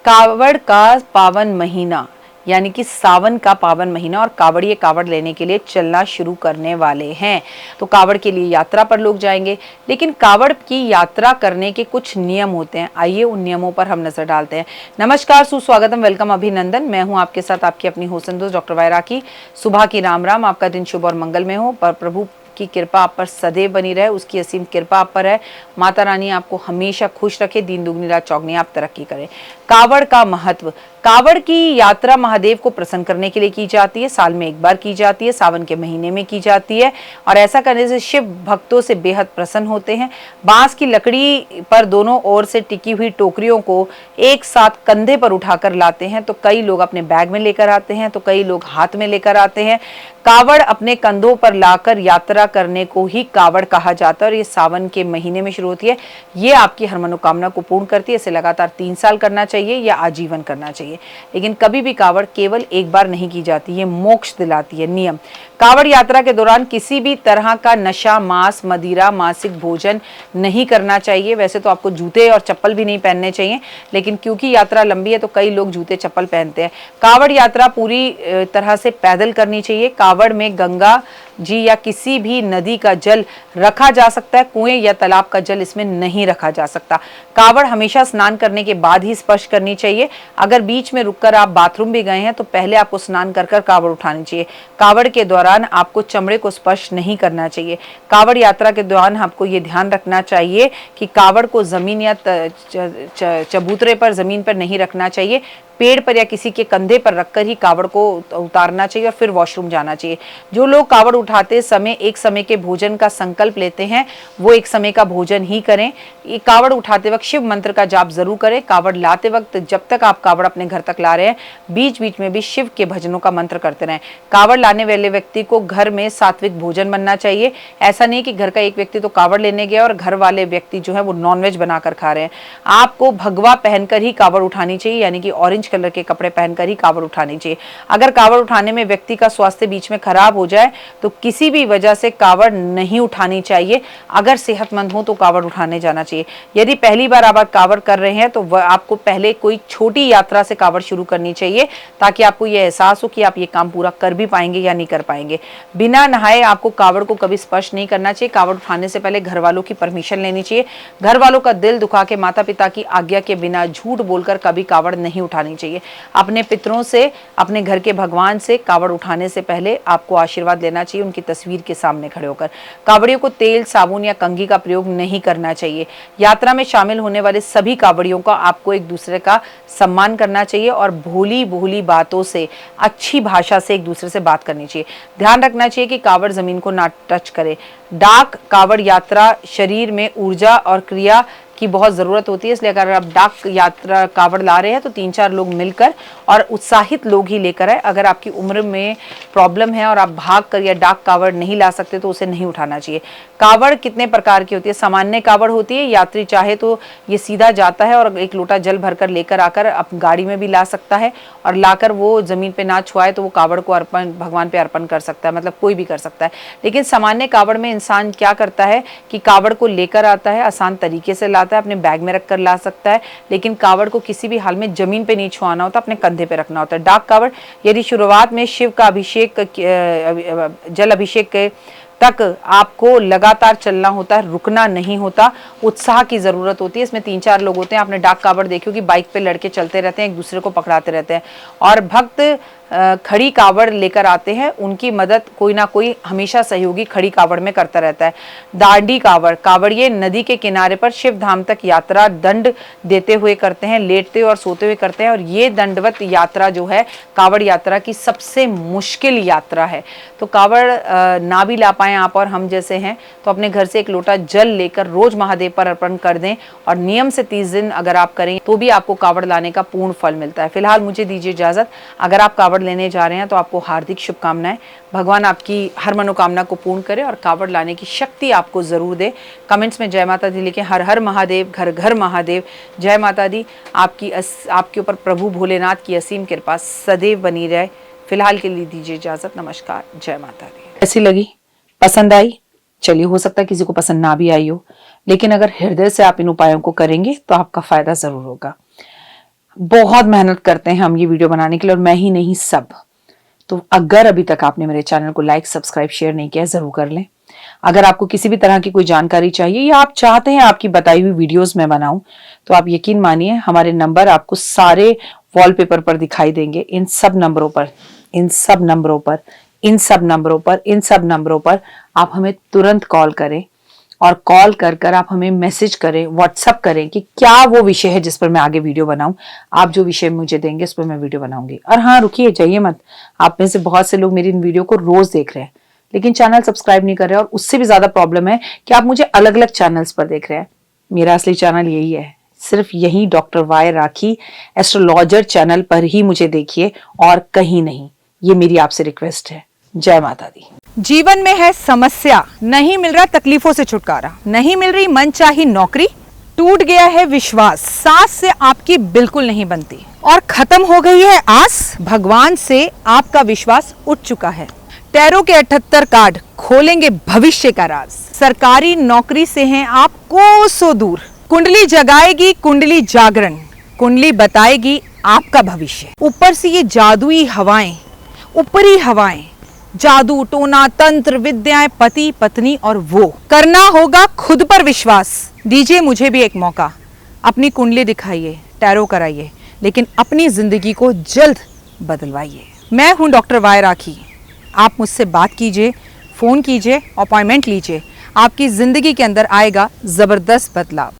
कावड़ का पावन महीना यानी कि सावन का पावन महीना और कावड़िए कावड़ लेने के लिए चलना शुरू करने वाले हैं। तो कावड़ के लिए यात्रा पर लोग जाएंगे, लेकिन कावड़ की यात्रा करने के कुछ नियम होते हैं। आइए उन नियमों पर हम नजर डालते हैं। नमस्कार, सुस्वागतम, वेलकम, अभिनंदन। मैं हूं आपके साथ आपकी अपनी होस्ट दोस्त डॉक्टर वायरा की। सुबह की राम राम। आपका दिन शुभ और मंगल में हो। पर प्रभु की कृपा आप पर सदैव बनी रहे, उसकी असीम कृपा आप पर है। माता रानी आपको हमेशा खुश रखे, दिन दुगनी रात चौगनी आप तरक्की करें। कावड़ का महत्व। कावड़ की यात्रा महादेव को प्रसन्न करने के लिए की जाती है। साल में एक बार की जाती है, सावन के महीने में की जाती है और ऐसा करने से शिव भक्तों से बेहद प्रसन्न होते हैं। बांस की लकड़ी पर दोनों ओर से टिकी हुई टोकरियों को एक साथ कंधे पर उठाकर लाते हैं। तो कई लोग अपने बैग में लेकर आते हैं, तो कई लोग हाथ में लेकर आते हैं। कावड़ अपने कंधों पर लाकर यात्रा करने को ही कावड़ कहा जाता है और ये सावन के महीने में शुरू होती है। ये आपकी हर मनोकामना को पूर्ण करती है। इसे लगातार 3 साल करना चाहिए या आजीवन करना चाहिए, लेकिन कभी भी कावड़ केवल एक बार नहीं की जाती। ये मोक्ष दिलाती है। नियम। कावड़ यात्रा के दौरान किसी भी तरह का नशा, मांस, मदिरा, मासिक भोजन नहीं करना चाहिए। वैसे तो आपको जूते और चप्पल भी नहीं पहनने चाहिए, लेकिन क्योंकि यात्रा लंबी है तो कई लोग जूते चप्पल पहनते हैं। कावड़ यात्रा पूरी तरह से पैदल करनी चाहिए। कावड़ में गंगा जी या किसी भी नदी का जल रखा जा सकता है, कुएं या तालाब का जल इसमें नहीं रखा जा सकता। कावड़ हमेशा स्नान करने के बाद ही स्पर्श करनी चाहिए। अगर बीच में रुककर आप बाथरूम भी गए हैं तो पहले आपको स्नान कर कर कावड़ उठानी चाहिए। कावड़ के दौरान आपको चमड़े को स्पर्श नहीं करना चाहिए। कावड़ यात्रा के दौरान आपको ये ध्यान रखना चाहिए कि कावड़ को जमीन या चबूतरे पर, जमीन पर नहीं रखना चाहिए। पेड़ पर या किसी के कंधे पर रखकर ही कावड़ को उतारना चाहिए और फिर वॉशरूम जाना चाहिए। जो लोग कावड़ उठाते समय एक समय के भोजन का संकल्प लेते हैं, वो एक समय का भोजन ही करें। ये कावड़ उठाते वक्त शिव मंत्र का जाप जरूर करें। कावड़ लाते वक्त जब तक आप कावड़ अपने घर तक ला रहे हैं, बीच बीच में भी शिव के भजनों का मंत्र करते रहें। कावड़ लाने वाले व्यक्ति को घर में सात्विक भोजन बनना चाहिए। ऐसा नहीं कि घर का एक व्यक्ति तो कावड़ लेने गया और घर वाले व्यक्ति जो है वो नॉनवेज बनाकर खा रहे हैं। आपको भगवा पहनकर ही कावड़ उठानी चाहिए, यानी कि ऑरेंज कलर के कपड़े पहनकर ही कावड़ उठानी चाहिए। अगर कावड़ उठाने में व्यक्ति का स्वास्थ्य बीच में खराब हो जाए तो किसी भी वजह से कावड़ नहीं उठानी चाहिए। अगर सेहतमंद हो तो कावड़ उठाने जाना चाहिए। यदि पहली बार आप कावड़ कर रहे हैं तो आपको पहले कोई छोटी यात्रा से कावड़ शुरू करनी चाहिए, ताकि आपको यह एहसास हो कि आप ये काम पूरा कर भी पाएंगे या नहीं कर पाएंगे। बिना नहाए आपको कावड़ को कभी स्पर्श नहीं करना चाहिए। कावड़ उठाने से पहले घर वालों की परमिशन लेनी चाहिए। घर वालों का दिल दुखा के, माता पिता की आज्ञा के बिना झूठ बोलकर कभी कावड़ नहीं उठानी चाहिए। अपने पितरों से, अपने घर के भगवान से कावड़ उठाने से पहले आपको आशीर्वाद लेना चाहिए, उनकी तस्वीर के सामने खड़े होकर। कावड़ियों को तेल, साबुन या कंघी का प्रयोग नहीं करना चाहिए। यात्रा में शामिल होने वाले सभी कावड़ियों का आपको एक दूसरे का सम्मान करना चाहिए और भोली भोली बातों से, अच्छी भाषा से एक दूसरे से बात करनी चाहिए। ध्यान रखना चाहिए कि कावड़ जमीन को ना टच करे। डाक कावड़ यात्रा शरीर में ऊर्जा और क्रिया की बहुत ज़रूरत होती है, इसलिए अगर आप डाक यात्रा कावड़ ला रहे हैं तो 3-4 लोग मिलकर और उत्साहित लोग ही लेकर आए। अगर आपकी उम्र में प्रॉब्लम है और आप भाग कर या डाक कावड़ नहीं ला सकते तो उसे नहीं उठाना चाहिए। कावड़ कितने प्रकार की होती है? सामान्य कावड़ होती है, यात्री चाहे तो ये सीधा जाता है और एक लोटा जल भरकर लेकर आकर अपनी गाड़ी में भी ला सकता है और लाकर वो जमीन पे ना छुआए तो वो कावड़ को अर्पण, भगवान पे अर्पण कर सकता है, मतलब कोई भी कर सकता है। लेकिन सामान्य कावड़ में इंसान क्या करता है कि कावड़ को लेकर आता है, आसान तरीके से लाता है, अपने बैग में रखकर ला सकता है, लेकिन कावड़ को किसी भी हाल में जमीन पे नहीं छुआना होता, अपने कंधे पे रखना होता है। डाक कावड़, यदि शुरुआत में शिव का अभिषेक, जल अभिषेक के तक आपको लगातार चलना होता है, रुकना नहीं होता, उत्साह की जरूरत होती है। इसमें 3-4 लोग होते हैं। आपने डाक कावड़ देखी होगी, बाइक पे लड़के चलते रहते हैं, एक दूसरे को पकड़ाते रहते हैं और भक्त खड़ी कावड़ लेकर आते हैं। उनकी मदद कोई ना कोई हमेशा सहयोगी खड़ी कावड़ में करता रहता है। दांडी कावड़, कावड़िए नदी के किनारे पर शिव धाम तक यात्रा दंड देते हुए करते हैं, लेटते और सोते हुए करते हैं और ये दंडवत यात्रा जो है कावड़ यात्रा की सबसे मुश्किल यात्रा है। तो कावड़ ना भी ला पाए आप और हम जैसे हैं तो अपने घर से एक लोटा जल लेकर रोज महादेव पर अर्पण कर दें और नियम से 30 दिन अगर आप करें तो भी आपको कावड़ लाने का पूर्ण फल मिलता है। फिलहाल मुझे दीजिए इजाजत। अगर आप कावड़ लेने जा रहे हैं तो आपको हार्दिक शुभकामनाएं। भगवान आपकी हर मनोकामना को पूर्ण करे और कावड़ लाने की शक्ति आपको जरूर दे। कमेंट्स में जय माता दी लिखें। हर हर महादेव, घर घर महादेव। जय माता दी। आपके ऊपर प्रभु भोलेनाथ की असीम कृपा सदैव बनी रहे। फिलहाल के लिए दीजिए इजाजत। नमस्कार, जय माता दी। कैसी लगी? पसंद आई? चलिए, हो सकता है किसी को पसंद ना भी आई हो, लेकिन अगर हृदय से आप इन उपायों को करेंगे तो आपका फायदा जरूर होगा। बहुत मेहनत करते हैं हम ये वीडियो बनाने के लिए, और मैं ही नहीं सब। तो अगर अभी तक आपने मेरे चैनल को लाइक, सब्सक्राइब, शेयर नहीं किया, जरूर कर लें। अगर आपको किसी भी तरह की कोई जानकारी चाहिए या आप चाहते हैं आपकी बताई हुई वीडियोस में बनाऊं, तो आप यकीन मानिए हमारे नंबर आपको सारे वॉलपेपर पर दिखाई देंगे। इन सब नंबरों पर, इन सब नंबरों पर, इन सब नंबरों पर, इन सब नंबरों पर आप हमें तुरंत कॉल करें, और कॉल कर कर आप हमें मैसेज करें, व्हाट्सअप करें कि क्या वो विषय है जिस पर मैं आगे वीडियो बनाऊं। आप जो विषय मुझे देंगे उस पर मैं वीडियो बनाऊंगी। और हाँ, रुकिए, जाइए मत। आप में से बहुत से लोग मेरी इन वीडियो को रोज देख रहे हैं लेकिन चैनल सब्सक्राइब नहीं कर रहे हैं, और उससे भी ज्यादा प्रॉब्लम है कि आप मुझे अलग अलग चैनल्स पर देख रहे हैं। मेरा असली चैनल यही है, सिर्फ यही डॉक्टर वाई राखी एस्ट्रोलॉजर चैनल पर ही मुझे देखिए और कहीं नहीं। ये मेरी आपसे रिक्वेस्ट है। जय माता दी। जीवन में है समस्या, नहीं मिल रहा तकलीफों से छुटकारा, नहीं मिल रही मनचाही नौकरी, टूट गया है विश्वास, सांस से आपकी बिल्कुल नहीं बनती और खत्म हो गई है आस, भगवान से आपका विश्वास उठ चुका है। टैरो के 78 कार्ड खोलेंगे भविष्य का राज। सरकारी नौकरी से हैं आप कोसों दूर, कुंडली जगाएगी कुंडली जागरण, कुंडली बताएगी आपका भविष्य। ऊपर से ये जादुई हवाएं, ऊपरी हवाएं, जादू टोना तंत्र विद्याएं, पति पत्नी और वो, करना होगा खुद पर विश्वास। दीजिए मुझे भी एक मौका, अपनी कुंडली दिखाइए, टैरो कराइए, लेकिन अपनी जिंदगी को जल्द बदलवाइए। मैं हूं डॉक्टर वाई राखी। आप मुझसे बात कीजिए, फोन कीजिए, अपॉइंटमेंट लीजिए, आपकी जिंदगी के अंदर आएगा जबरदस्त बदलाव।